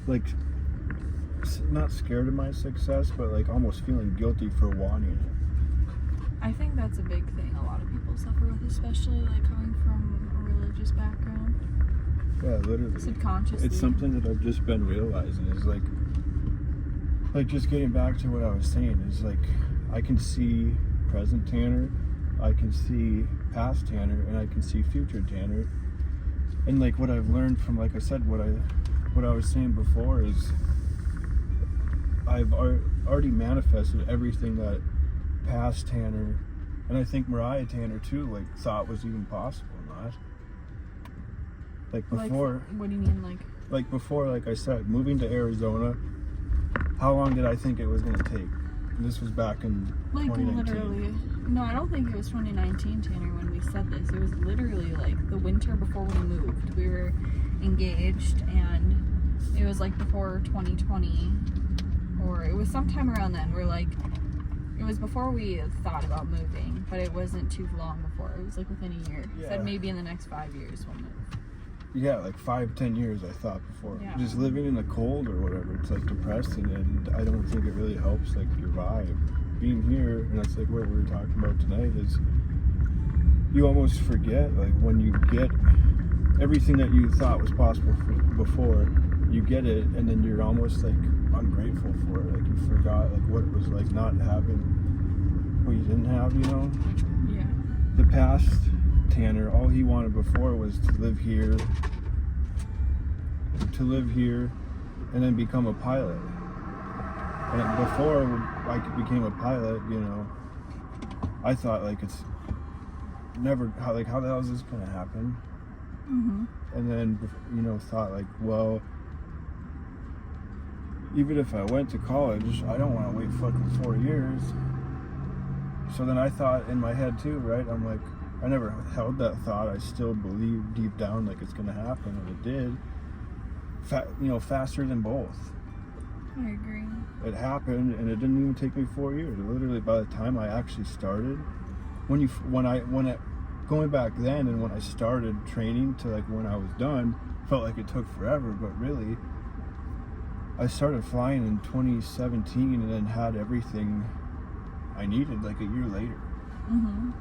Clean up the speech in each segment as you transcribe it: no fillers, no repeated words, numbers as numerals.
like, not scared of my success, but like almost feeling guilty for wanting it. I think that's a big thing a lot of people suffer with, especially like coming from a religious background. Yeah, literally. Subconsciously. It's something that I've just been realizing is like just getting back to what I was saying is like I can see present Tanner, I can see past Tanner, and I can see future Tanner. And like what I've learned from, like I said, what I was saying before is I've already manifested everything that past Tanner, and I think Mariah Tanner too, like thought was even possible. Not like before. Like, what do you mean, like before? Like I said, moving to Arizona. How long did I think it was going to take? This was back in 2019. Literally. No, I don't think it was 2019, Tanner, when we said this. It was literally like the winter before we moved. We were engaged, and it was like before 2020, or it was sometime around then. We're like, it was before we thought about moving, but it wasn't too long before. It was like within a year. Yeah. Said maybe in the next 5 years we'll move. Yeah, like 5-10 years I thought before. Yeah. Just living in the cold or whatever, it's like depressing, and I don't think it really helps like your vibe. Being here, and that's like what we were talking about tonight, is you almost forget, like when you get everything that you thought was possible before, you get it, and then you're almost like ungrateful for it. Like you forgot like what it was like not having what you didn't have, you know? Yeah. The past Tanner, all he wanted before was to live here, and then become a pilot. And before I became a pilot, you know, I thought like it's never how the hell is this gonna happen? Mm-hmm. And then, you know, thought like, well, even if I went to college, I don't want to wait fucking 4 years. So then I thought in my head too, right? I'm like, I never held that thought. I still believe deep down like it's gonna happen, and it did. You know, faster than both. I agree. It happened, and it didn't even take me 4 years. Literally, by the time I actually started, going back then, and when I started training to like when I was done, felt like it took forever. But really, I started flying in 2017, and then had everything I needed like a year later. Mm-hmm.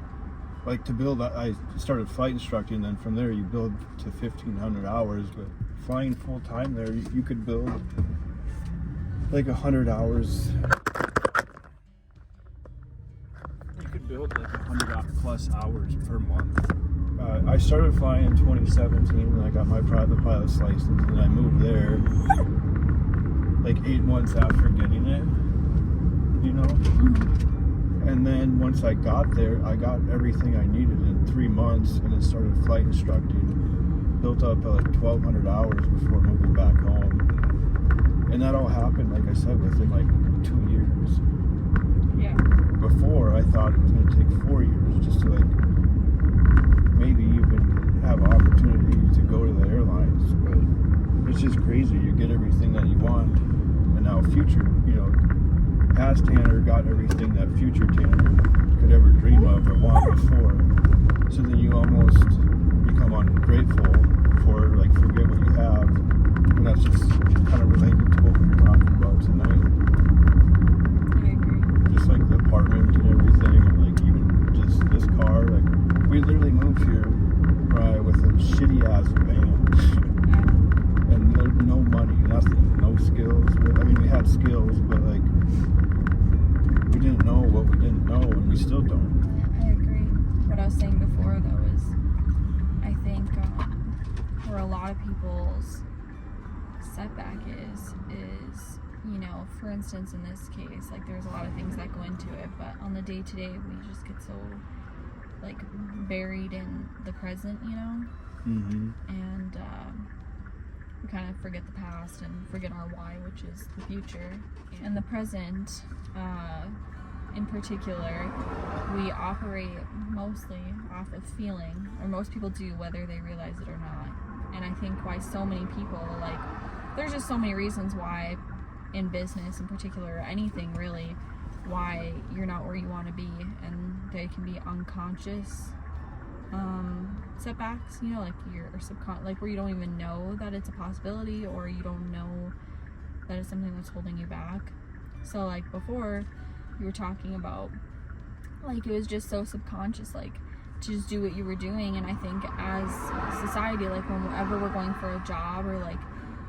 Like to build, I started flight instructing, then from there you build to 1,500 hours. But flying full time there, you could build like 100 hours. You could build like 100 plus hours per month. I started flying in 2017, and I got my private pilot's license, and I moved there like 8 months after getting it, you know? Mm-hmm. And then once I got there, I got everything I needed in 3 months, and then started flight instructing. Built up at like 1,200 hours before moving back home. And that all happened, like I said, within like 2 years. Yeah. Before, I thought it was going to take 4 years just to like maybe even have an opportunity to go to the airlines. But it's just crazy. You get everything that you want, and now future, you know, past Tanner got everything that future Tanner could ever dream of or want before. So then you almost become ungrateful for, like, forget what you have. And that's just kind of related to what we were talking about tonight. I agree. Just like the apartment and everything, and like even just this car. Like, we literally moved here with a shitty ass van. And there's no money, nothing, no skills. I mean, we had skills, but like, we didn't know what we didn't know, and we still don't. I agree. What I was saying before, though, is I think where a lot of people's setback is, you know, for instance, in this case, like there's a lot of things that go into it, but on the day-to-day, we just get so like buried in the present, you know? Mm-hmm. And we kind of forget the past and forget our why, which is the future. And the present, in particular, we operate mostly off of feeling, or most people do, whether they realize it or not. And I think why so many people, like, there's just so many reasons why in business in particular, or anything really, why you're not where you want to be, and they can be unconscious setbacks, you know, like like where you don't even know that it's a possibility, or you don't know that is something that's holding you back. So like before you were talking about, like, it was just so subconscious, like, to just do what you were doing. And I think as society, like, whenever we're going for a job or like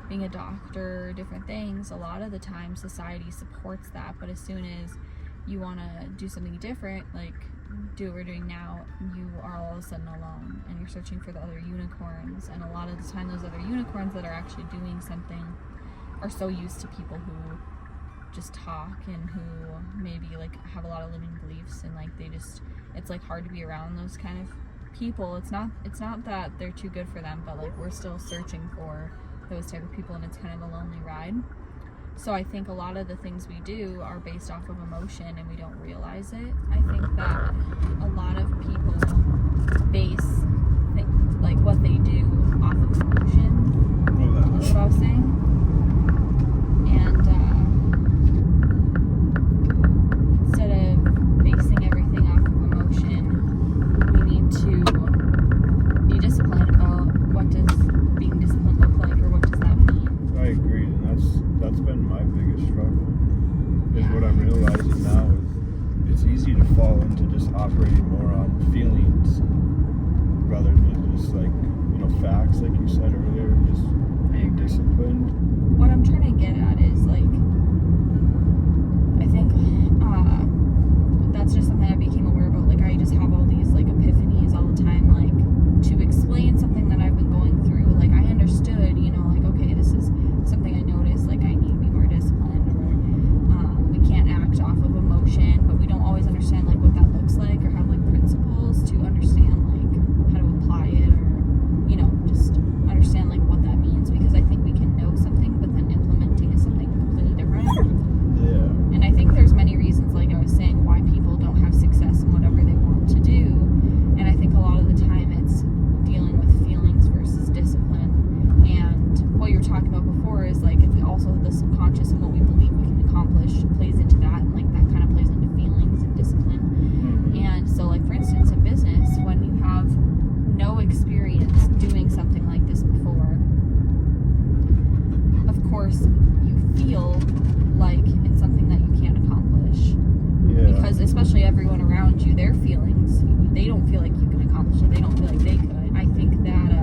being a doctor or different things, a lot of the time society supports that. But as soon as you want to do something different, like do what we're doing now, you are all of a sudden alone and you're searching for the other unicorns. And a lot of the time those other unicorns that are actually doing something are so used to people who just talk and who maybe like have a lot of limiting beliefs, and like they just, it's like hard to be around those kind of people. It's not that they're too good for them, but like we're still searching for those type of people, and it's kind of a lonely ride. So I think a lot of the things we do are based off of emotion and we don't realize it. I think that a lot of people base like what they do off of emotion. That's what I was saying. And instead of basing everything off of emotion, we need to be disciplined about what does being disciplined look like, or what does that mean. I agree, and that's been my biggest struggle. Is what I'm realizing now is it's easy to fall into just operating more on feelings rather than just like, you know, facts, like you said earlier, just being disciplined. What I'm trying to get at is like, I think that's just something I became aware about. Like I just have all these like epiphanies all the time, like to explain something that I've been going through. Like I understood, you know, like, okay, this is something I noticed, like I need to be more disciplined, or we can't act off of emotion, but we don't always understand like what that looks like, or have like principles to understand like how to apply it, or, you know, just understand like what that means, because I think we can know something, but then implementing is something completely different. Yeah. And I think there's many reasons, like I was saying, why people don't have success in whatever they want to do. And I think a lot of the time it's dealing with feelings versus discipline. And what you were talking about before is like also the subconscious and what we believe we can accomplish plays into that, and like that kind of plays into feelings and discipline. Mm-hmm. And so like for instance in business, when you have no experience doing something like this before, of course you feel like it's something that you can't accomplish. Yeah. Because especially everyone around you, their feelings, they don't feel like you can accomplish it. They don't feel like they could. I think that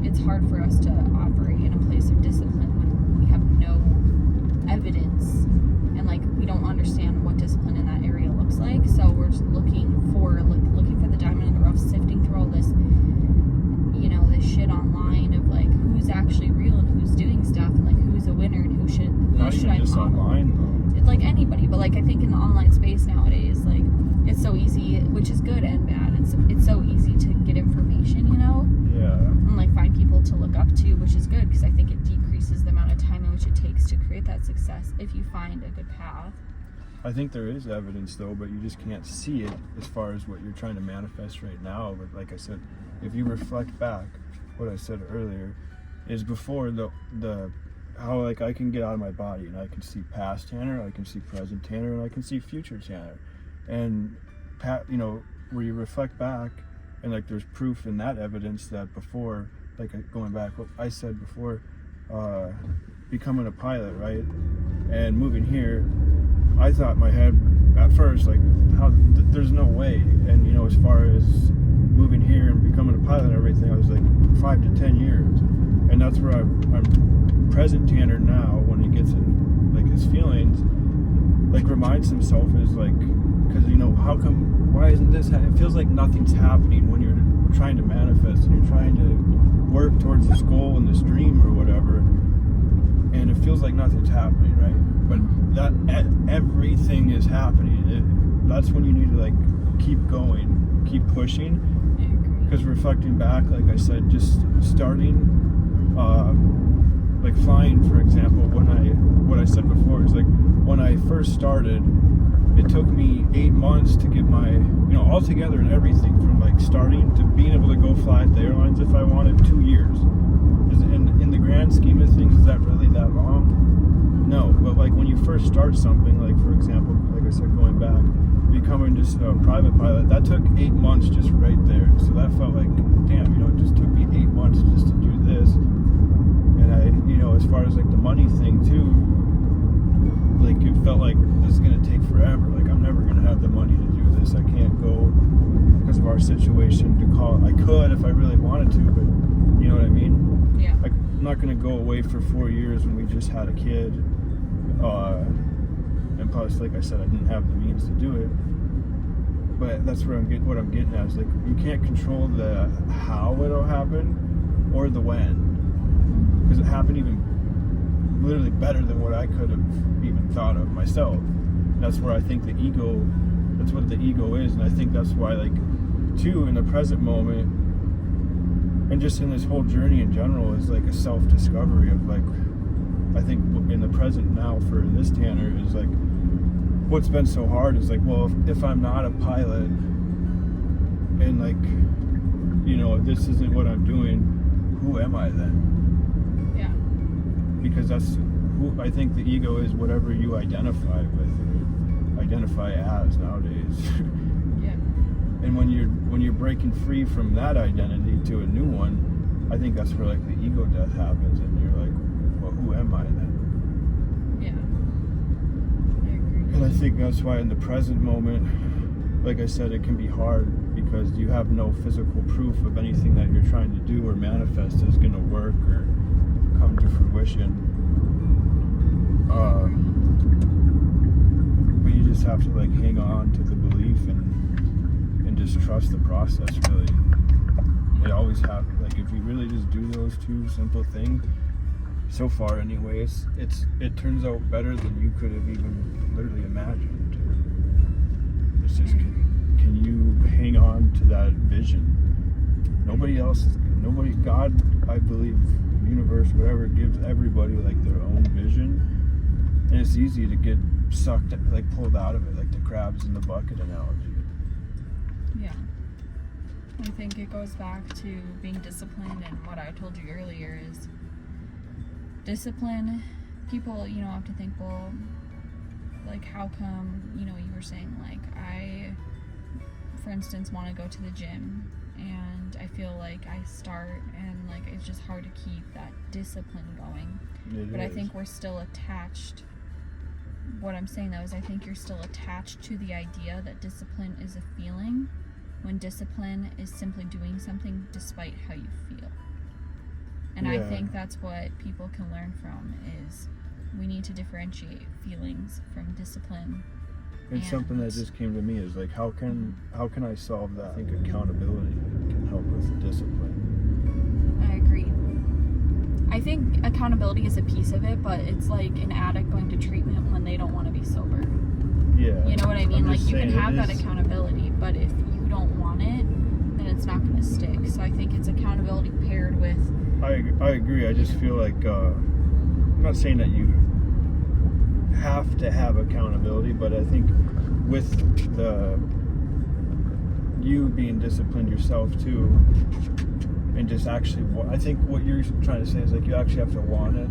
it's hard for us to operate in a place of discipline when we have no evidence, and like we don't understand what discipline in that area looks like. So we're just looking for the diamond in the rough, sifting through all this, you know, this shit online of like who's actually real and who's doing stuff, and like who's a winner and who should I just model. online though. It's like anybody, but like I think in the online space nowadays, like it's so easy, which is good and bad. It's so easy to get information, you know, Yeah. and like find people to look up to, which is good because I think it decreases the amount of time in which it takes to create that success if you find a good path. I think there is evidence though, but you just can't see it as far as what you're trying to manifest right now. But like I said, if you reflect back, what I said earlier is before the how like I can get out of my body and I can see past Tanner, I can see present Tanner, and I can see future Tanner. And you know, where you reflect back and like there's proof in that evidence that before, like going back what I said before, becoming a pilot, right? And moving here, I thought in my head at first, like, how there's no way. And you know, as far as moving here and becoming a pilot and everything, I was like 5 to 10 years. And that's where I'm present Tanner now, when he gets in like his feelings, like reminds himself is like, because you know, why isn't this it feels like nothing's happening when you're trying to manifest and you're trying to work towards this goal and this dream or whatever, and it feels like nothing's happening, right? But that everything is happening. That's when you need to like keep going, keep pushing. Because reflecting back, like I said, just starting like flying, for example, what I said before is like when I first started, it took me 8 months to get my, you know, all together and everything, from like starting to being able to go fly at the airlines if I wanted. 2 years. In the grand scheme of things, is that really that long? No, but like when you first start something, like for example, like I said, going back, becoming just a private pilot, that took 8 months just right there. So that felt like, damn, you know, it just took me 8 months just to do this. And far as like the money thing too, like it felt like this is gonna take forever. Like I'm never gonna have the money to do this. I can't go because of our situation to call. I could if I really wanted to, but you know what I mean? Yeah. I'm not gonna go away for 4 years when we just had a kid. And plus, like I said, I didn't have the means to do it. But that's where what I'm getting at is like you can't control the how it'll happen or the when, because it happened even literally better than what I could have even thought of myself. And that's where I think that's what the ego is, and I think that's why, like, too, in the present moment and just in this whole journey in general is like a self-discovery of like, I think in the present now for this Tanner is like, what's been so hard is like, well, if I'm not a pilot and like, you know, this isn't what I'm doing, who am I then? Yeah. Because that's who I think the ego is, whatever you identify with or identify as nowadays. Yeah. And when you're breaking free from that identity to a new one, I think that's where like the ego death happens, and you're like, well, who am I then? And I think that's why in the present moment, like I said, it can be hard because you have no physical proof of anything that you're trying to do or manifest is going to work or come to fruition. But you just have to like hang on to the belief and just trust the process, really. It always happens. Like if you really just do those two simple things, so far anyways, it turns out better than you could have even literally imagined. It's just, can you hang on to that vision? God, I believe, universe, whatever, gives everybody like their own vision, and it's easy to get sucked, like pulled out of it, like the crabs in the bucket analogy. Yeah. I think it goes back to being disciplined, and what I told you earlier is discipline. People, you know, have to think, well, like, how come, you know, you were saying, like, I, for instance, want to go to the gym, and I feel like I start, and, like, it's just hard to keep that discipline going. But I think we're still attached. What I'm saying, though, is I think you're still attached to the idea that discipline is a feeling, when discipline is simply doing something despite how you feel. And I think that's what people can learn from, is we need to differentiate feelings from discipline. It's something that just came to me is like, how can I solve that? I think accountability can help with discipline. I agree. I think accountability is a piece of it, but it's like an addict going to treatment when they don't want to be sober. Yeah. You know what I mean? Like, you can have that is accountability, but if you don't want it, then it's not going to stick. So I think it's accountability paired with... I agree. I just feel like, I'm not saying that you have to have accountability, but I think with you being disciplined yourself too, and just actually, I think what you're trying to say is like, you actually have to want it.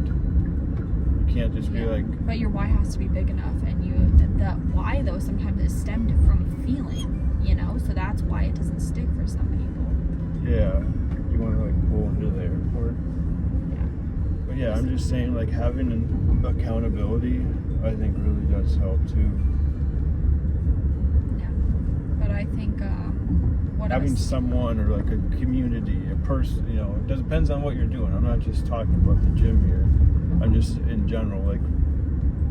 You can't just be like... But your why has to be big enough, and that why, though, sometimes is stemmed from feeling, you know? So that's why it doesn't stick for some people. Yeah. You want to like pull into the airport. Yeah. But yeah, I'm just saying, like, having an accountability, I think, really does help too. Yeah. But I think having someone or like a community, a person, you know, it depends on what you're doing. I'm not just talking about the gym here. I'm just in general, like,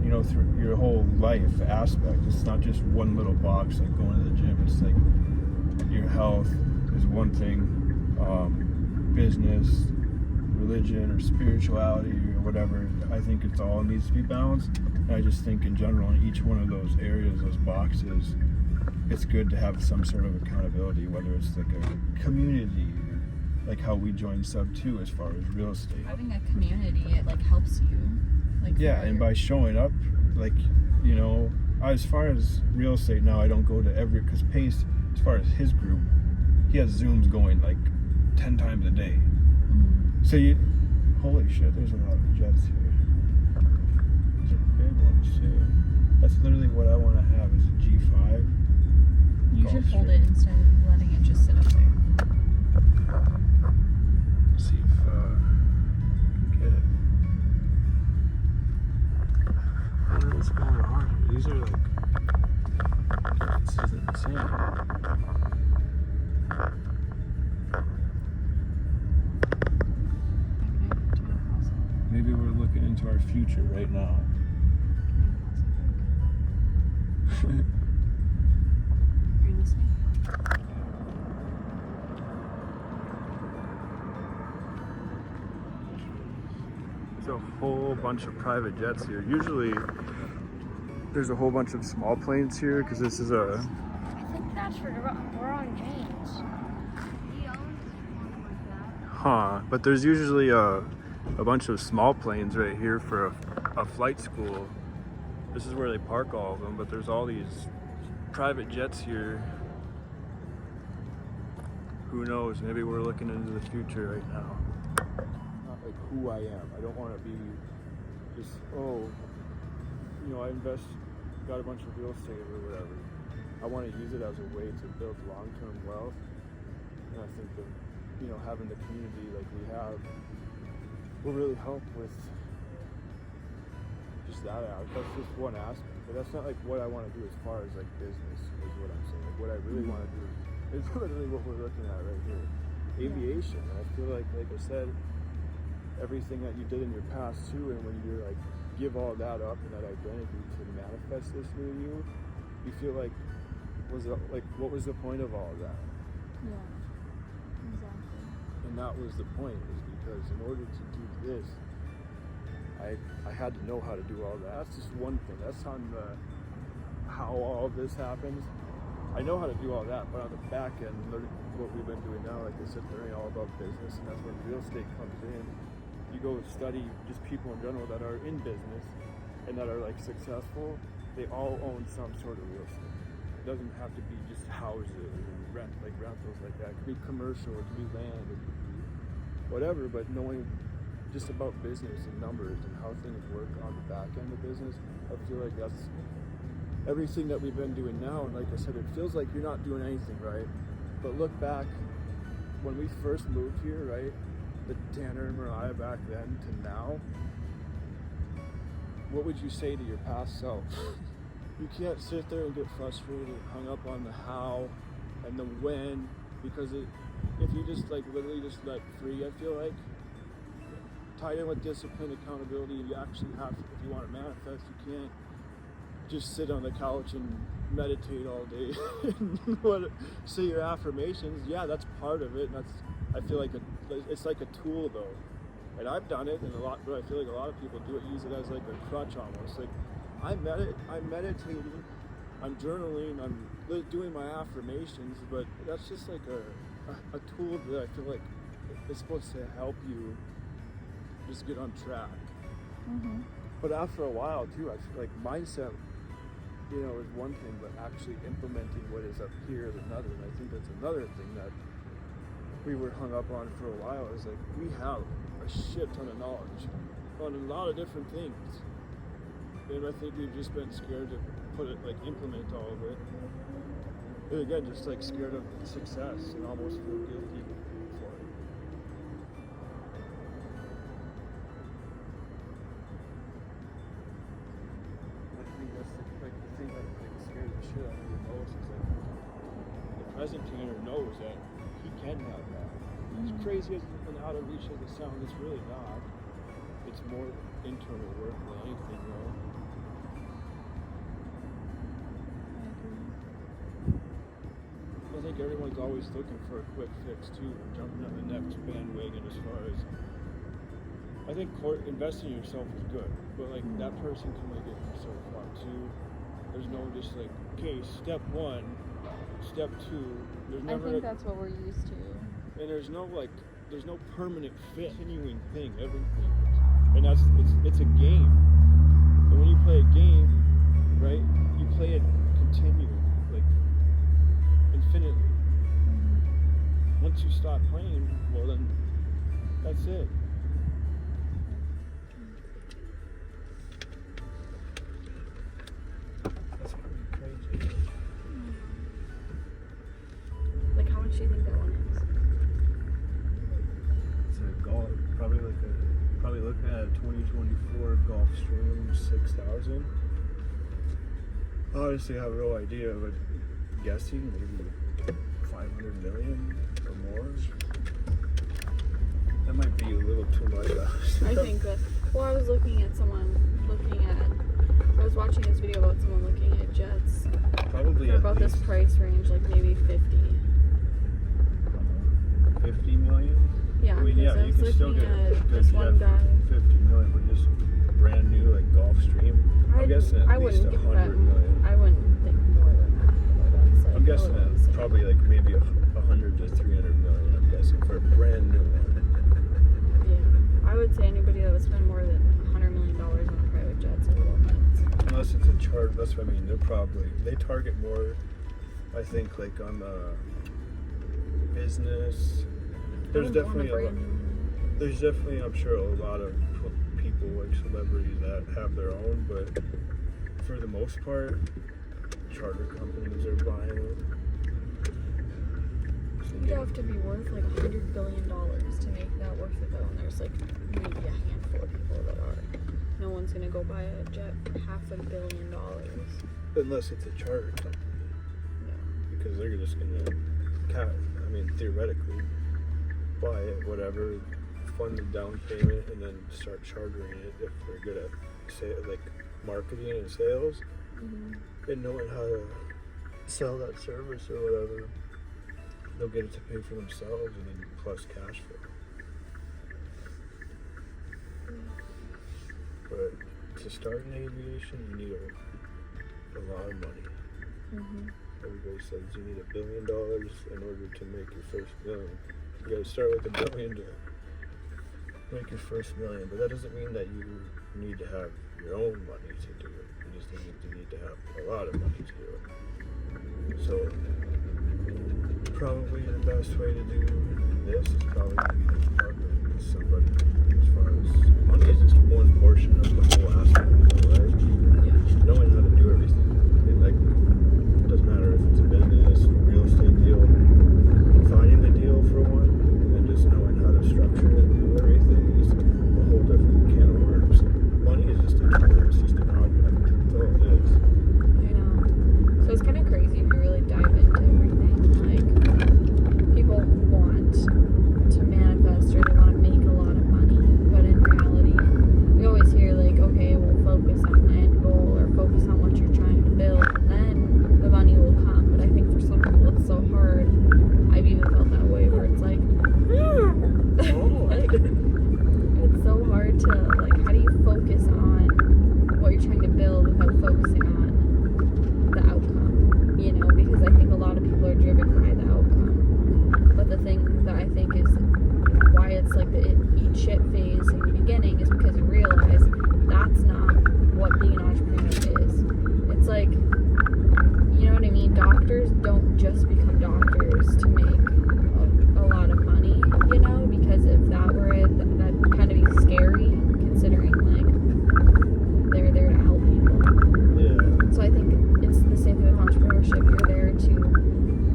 you know, through your whole life aspect. It's not just one little box like going to the gym. It's like your health is one thing. Business, religion, or spirituality, or whatever. I think it's all needs to be balanced. And I just think in general, in each one of those areas, those boxes, it's good to have some sort of accountability, whether it's like a community, like how we joined Sub 2 as far as real estate. Having a community, it like helps you. Like, yeah, and by showing up, like, you know, as far as real estate now, I don't go to every, because Pace, as far as his group, he has Zooms going like 10 times a day. Mm-hmm. So holy shit, there's a lot of jets here. These are big ones too. That's literally what I want to have, is a G5. You should hold it instead of letting it just sit up there. See if I can get it. these are like, this is insane. Maybe we're looking into our future right now. Are you listening? There's a whole bunch of private jets here. Usually there's a whole bunch of small planes here because this is a... I think that's for Ron James. He owns one like that. Huh, but there's usually a bunch of small planes right here for a flight school. This is where they park all of them, but there's all these private jets here. Who knows, maybe we're looking into the future right now. Not like who I am. I don't want to be just, oh, you know, I got a bunch of real estate or whatever. I want to use it as a way to build long-term wealth. And I think that, you know, having the community like we have will really help with just that. That's just one aspect, but that's not like what I want to do as far as like business is what I'm saying. Like what I really want to do is literally what we're looking at right here, aviation. And I feel like I said, everything that you did in your past too, and when you're like give all that up and that identity to manifest this new you feel like what was the point of all of that? Yeah, exactly. And that was the point, is because in order to do this, I had to know how to do all that. That's just one thing. That's on the how all this happens. I know how to do all that, but on the back end, what we've been doing now, like I said, learning all about business, and that's when real estate comes in. You go study just people in general that are in business and that are like successful. They all own some sort of real estate. It doesn't have to be just houses and rentals like that. It could be commercial, it could be land, it could be whatever, but knowing just about business and numbers and how things work on the back end of business, I feel like that's everything that we've been doing now. And like I said, it feels like you're not doing anything, right? But look back when we first moved here, right? The Tanner and Mariah back then to now, what would you say to your past self? You can't sit there and get frustrated and hung up on the how and the when, because if you just like literally just let free, I feel like, tied in with discipline, accountability, you actually have, if you want to manifest, you can't just sit on the couch and meditate all day and say your affirmations. Yeah, that's part of it, and that's, I feel like it's like a tool though, and I've done it, and but I feel like a lot of people do it, use it as like a crutch almost. Like I'm meditating, I'm journaling, I'm doing my affirmations, but that's just like a tool that I feel like is supposed to help you just get on track. Mm-hmm. But after a while too, I feel like mindset, you know, is one thing, but actually implementing what is up here is another. And I think that's another thing that we were hung up on for a while, is like we have a shit ton of knowledge on a lot of different things, and I think we've just been scared to put it, like implement all of it, and again just like scared of success and almost feel guilty for it. I think that's the thing that scares the shit out of me the most, is like the present Tanner knows that he can have that. As crazy as and out of reach as it sounds, it's really not. It's more internal work than anything, you know. I think everyone's always looking for a quick fix too, and jumping on the next bandwagon as far as, I think investing in yourself is good, but like that person can only get you so far too. There's no just like, okay, step one, step two. There's never. I think that's what we're used to. And there's no permanent continuing thing, everything. And it's a game. And when you play a game, right, you play it continuing, like infinitely. Mm-hmm. Once you stop playing, well then that's it. That's pretty crazy. Like, how much do you think that one is? Golf, probably looking at a 2024 Gulfstream 6000. honestly have no idea, but guessing maybe 500 million or more. That might be a little too much. I think that. Well, I was watching this video about someone looking at jets. Probably For about this price range, like maybe 50. 50 million? Yeah, I mean, yeah, you can still get a good this one jet guy. for 50 million, but just brand new like Gulfstream. I'm guessing at least 100 million. I wouldn't think more than that. That's like I'm guessing a little that insane. probably like maybe 100 to 300 million. I'm guessing for a brand new one. Yeah, I would say anybody that would spend more than $100 million on a private jet's a little nuts. Unless it's a chart, that's what I mean. They target more, I think, like on the business. There's definitely I'm sure a lot of people like celebrities that have their own, but for the most part, charter companies are buying it. You'd have to be worth like $100 billion to make that worth it though, and there's like maybe a handful of people that are. No one's gonna go buy a jet for $500 million. Unless it's a charter company. Yeah. Because they're just gonna, theoretically, buy it, whatever, fund the down payment, and then start chartering it if they're good at marketing and sales, and knowing how to sell that service or whatever. They'll get it to pay for themselves, and then plus cash flow. But to start in aviation, you need a lot of money. Everybody says you need $1 billion in order to make your first million. You gotta start with $1 billion to make your first million, but that doesn't mean that you need to have your own money to do it. You just need to have a lot of money to do it. So probably the best way to do this is probably partnering with somebody. As far as money is just one portion of the whole aspect of it, right? Yeah. Knowing how to do everything. It doesn't matter if it's a business, a real estate deal, finding the deal for one, and then just knowing how to structure it and do everything is a whole different can of worms. Money is just a tool, it's just an object. That's all it is. I know. So it's kind of crazy if you really dive into everything. Like, people want to manifest or they want to make a lot of money, but in reality, we always hear like, okay, we'll focus on the end goal or focus on what you're trying to build, and then the money will come. But I think for some people it's so hard. I've even felt that way where it's like, like it's so hard to like, how do you focus on what you're trying to build without focusing on the outcome? You know, because I think a lot of people are driven by the outcome. But the thing that I think is why it's like the eat shit phase in the beginning is because you realize that's not what being an entrepreneur is. It's like, you know what I mean? Doctors don't just become doctors to make a lot of money, you know? Because if that were it, that'd kind of be scary, considering like they're there to help people. Yeah. So I think it's the same thing with entrepreneurship. You're there to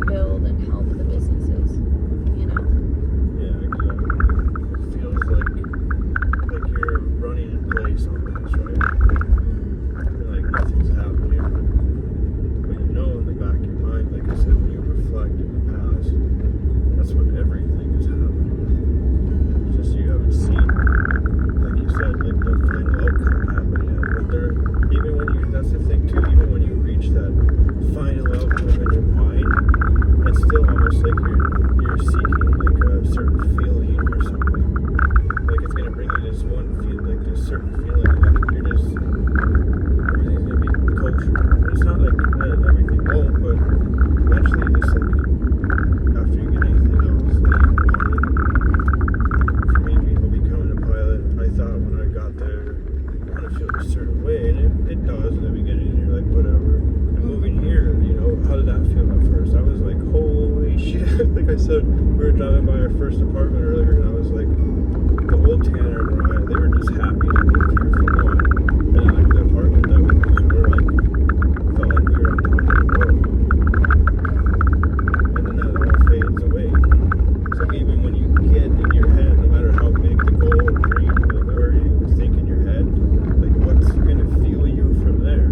build and help the businesses, you know? Yeah, exactly. It feels like you're running in place almost, right? Like nothing's happening. But you know in the back of your mind, like I said, when you reflect in the past, that's when everything is happening. It's just you haven't seen, like you said, like the final outcome happening yet. But even when you, that's the thing too, even when you reach that final outcome in your mind, it's still almost like you're seeking like a certain feeling or something. Like it's gonna bring you this one feel, like this certain feeling, like you're just, everything's gonna be kosher. It's not like everything won't, but eventually just like after you get anything else that you wanted. For me, becoming a pilot, I thought when I got there, I want to feel a certain way, and it does in the beginning, and you're like, whatever. And moving here, you know, how did that feel at first? I was like, holy shit. Like I said, we were driving by our first apartment earlier, and I was like, the old Tanner and Mariah, they were just happy to move here for one. And then like the apartment that we were like, felt like we were on top of the world. And then that all fades away. So even when you get in your head, no matter how big the goal or dream or where you think in your head, like what's gonna fuel you from there?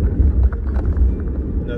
And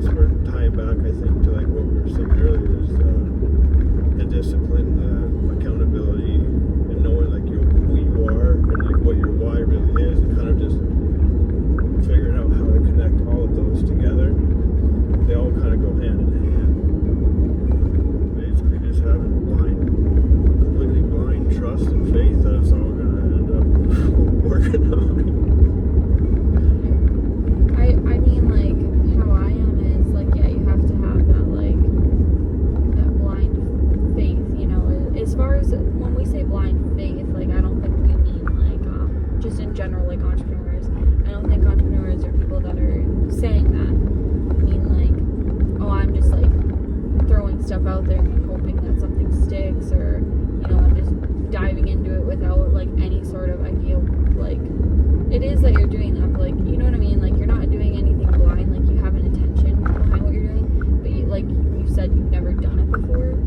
it is that you're doing that, but like, you know what I mean? Like, you're not doing anything blind. Like, you have an intention behind what you're doing, but you, like you said, you've never done it before.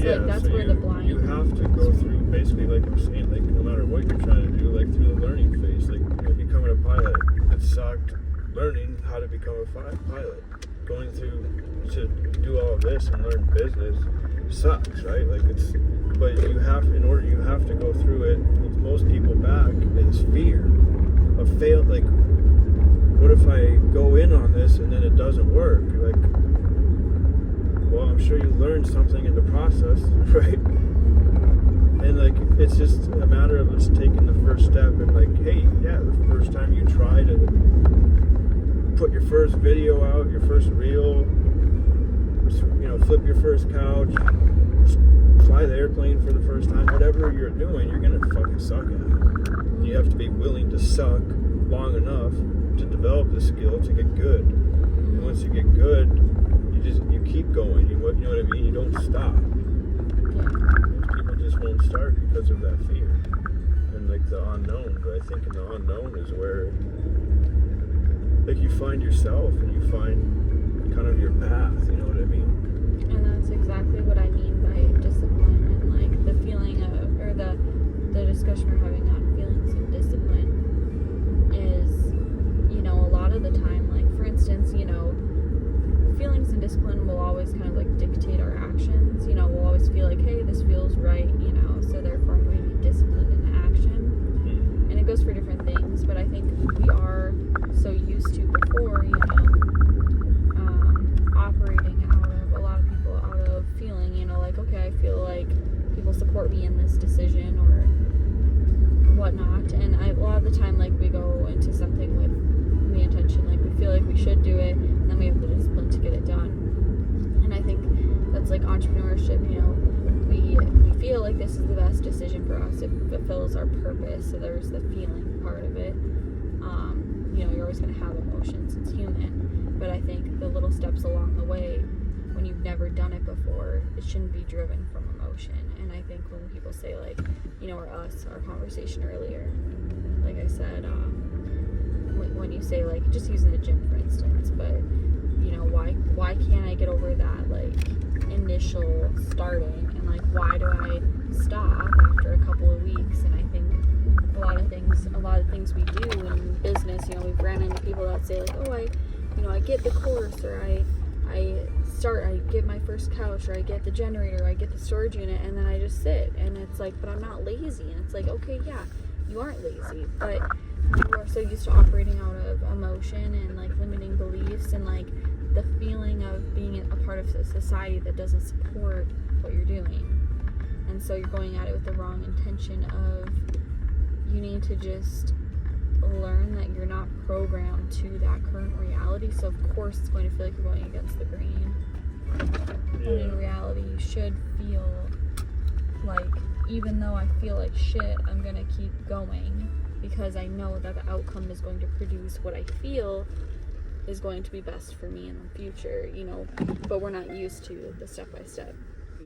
So Yeah, like, that's so where the blind. You have to go through, basically, like I'm saying, like no matter what you're trying to do, like through the learning phase, like becoming a pilot, it sucked. Learning how to become a pilot, going through to do all of this and learn business sucks, right? Like but you have to go through it. With most people back is fear of fail. Like, what if I go in on this and then it doesn't work? You're like, well, I'm sure you learned something in the process, right? And like, it's just a matter of us taking the first step and like, hey, yeah, the first time you try to put your first video out, your first reel, flip your first couch, fly the airplane for the first time, whatever you're doing, you're gonna fucking suck at it. You have to be willing to suck long enough to develop the skill to get good. And once you get good, you keep going. You know what I mean? You don't stop. Most people just won't start because of that fear and like the unknown. But I think in the unknown is where like you find yourself and you find kind of your path. You know what I mean? And that's exactly what I mean by discipline, and like the feeling of, or the discussion we're having on feelings of discipline is, a lot of the time, like for instance, feelings and discipline will always kind of like dictate our actions. We'll always feel like, hey, this feels right, so therefore I'm going to be disciplined in action. And it goes for different things, but I think we are so used to before, operating out of, a lot of people out of feeling, like, okay, I feel like people support me in this decision or whatnot. And a lot of the time, like, we go into something with the intention, like, we feel like we should do it, and then we have the discipline to get it done. And I think that's like entrepreneurship, we feel like this is the best decision for us. It fulfills our purpose, so there's the feeling part of it. You're always going to have emotions, it's human, but I think the little steps along the way, when you've never done it before, it shouldn't be driven from emotion. And I think when people say, like, or our conversation earlier, like I said, when you say, like, just using the gym for instance, but why can't I get over that, like, initial starting, and like, why do I stop after a couple of weeks? And I think a lot of things we do in business, we've ran into people that say, like, oh, I get the course, or I get my first couch, or I get the generator, or I get the storage unit, and then I just sit, and it's like, but I'm not lazy. And it's like, okay, yeah, you aren't lazy, but you are so used to operating out of emotion and like limiting beliefs and like the feeling of being a part of a society that doesn't support what you're doing. And so you're going at it with the wrong intention of, you need to just learn that you're not programmed to that current reality. So of course it's going to feel like you're going against the grain. Yeah. When in reality you should feel like, even though I feel like shit, I'm gonna keep going because I know that the outcome is going to produce what I feel is going to be best for me in the future, but we're not used to the step by step.